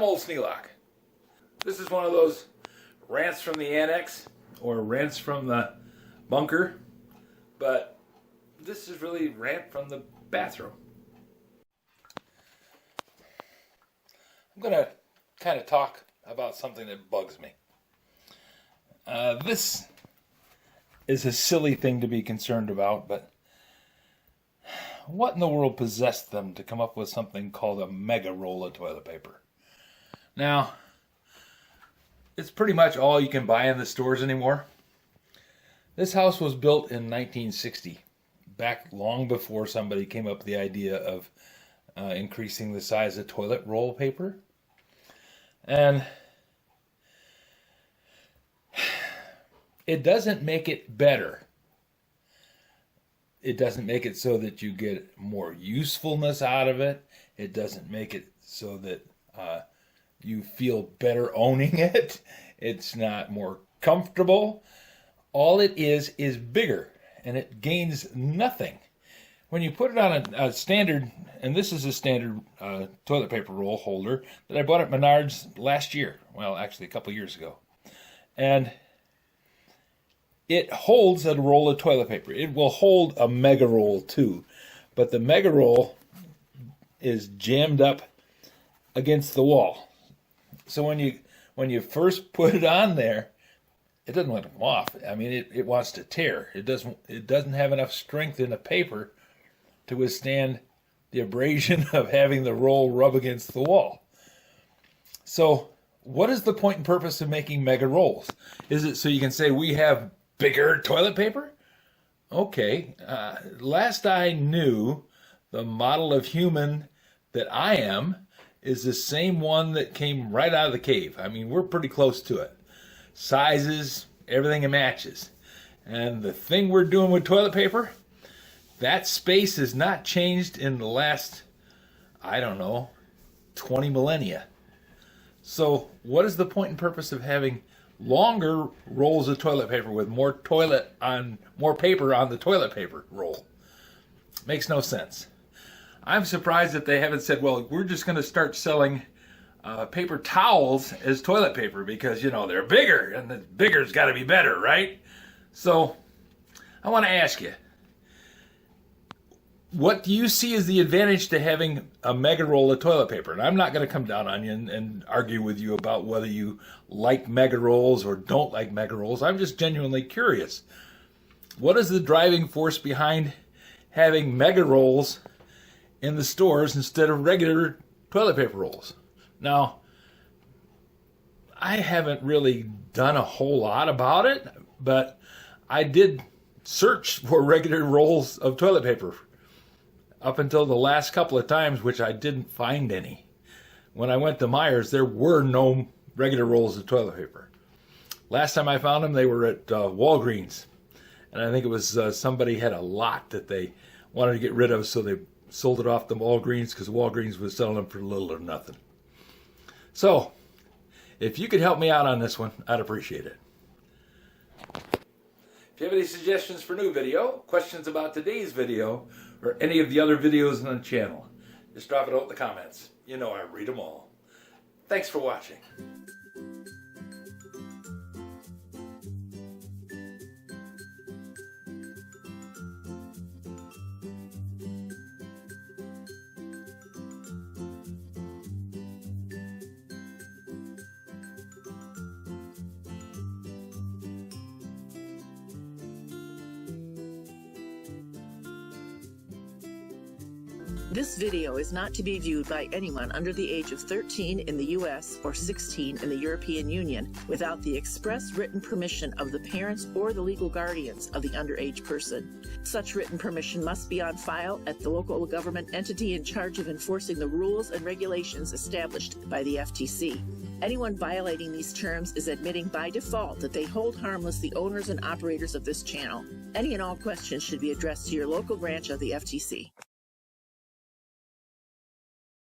Old Sneelock. This is one of those rants from the Annex or rants from the bunker, but this is really rant from the bathroom. I'm going to kind of talk about something that bugs me. This is a silly thing to be concerned about, but what in the world possessed them to come up with something called a mega roll of toilet paper? Now, it's pretty much all you can buy in the stores anymore. This house was built in 1960, back long before somebody came up with the idea of increasing the size of toilet roll paper. And it doesn't make it better. It doesn't make it so that you get more usefulness out of it. It doesn't make it so that you feel better owning it. It's not more comfortable. All it is bigger, and it gains nothing. When you put it on a standard, and this is a standard toilet paper roll holder that I bought at Menards last year. Well, actually a couple years ago. And it holds a roll of toilet paper. It will hold a mega roll too, but the mega roll is jammed up against the wall. So when you first put it on there, it doesn't want to come off. I mean, it wants to tear. It doesn't have enough strength in the paper to withstand the abrasion of having the roll rub against the wall. So what is the point and purpose of making mega rolls? Is it so you can say we have bigger toilet paper? Okay. Last I knew, the model of human that I am is the same one that came right out of the cave. I mean, we're pretty close to it. Sizes, everything matches. And the thing we're doing with toilet paper, that space has not changed in the last, 20 millennia. So what is the point and purpose of having longer rolls of toilet paper with more paper on the toilet paper roll? Makes no sense. I'm surprised that they haven't said, well, we're just going to start selling paper towels as toilet paper because, they're bigger, and the bigger's got to be better, right? So I want to ask you, what do you see as the advantage to having a mega roll of toilet paper? And I'm not going to come down on you and argue with you about whether you like mega rolls or don't like mega rolls. I'm just genuinely curious. What is the driving force behind having mega rolls in the stores instead of regular toilet paper rolls? Now, I haven't really done a whole lot about it, but I did search for regular rolls of toilet paper up until the last couple of times, which I didn't find any. When I went to Myers, there were no regular rolls of toilet paper. Last time I found them, they were at Walgreens. And I think it was somebody had a lot that they wanted to get rid of, so they sold it off to Walgreens because Walgreens was selling them for little or nothing. So, if you could help me out on this one, I'd appreciate it. If you have any suggestions for new video, questions about today's video, or any of the other videos on the channel, just drop it out in the comments. I read them all. Thanks for watching. This video is not to be viewed by anyone under the age of 13 in the U.S. or 16 in the European Union without the express written permission of the parents or the legal guardians of the underage person. Such written permission must be on file at the local government entity in charge of enforcing the rules and regulations established by the FTC. Anyone violating these terms is admitting by default that they hold harmless the owners and operators of this channel. Any and all questions should be addressed to your local branch of the FTC.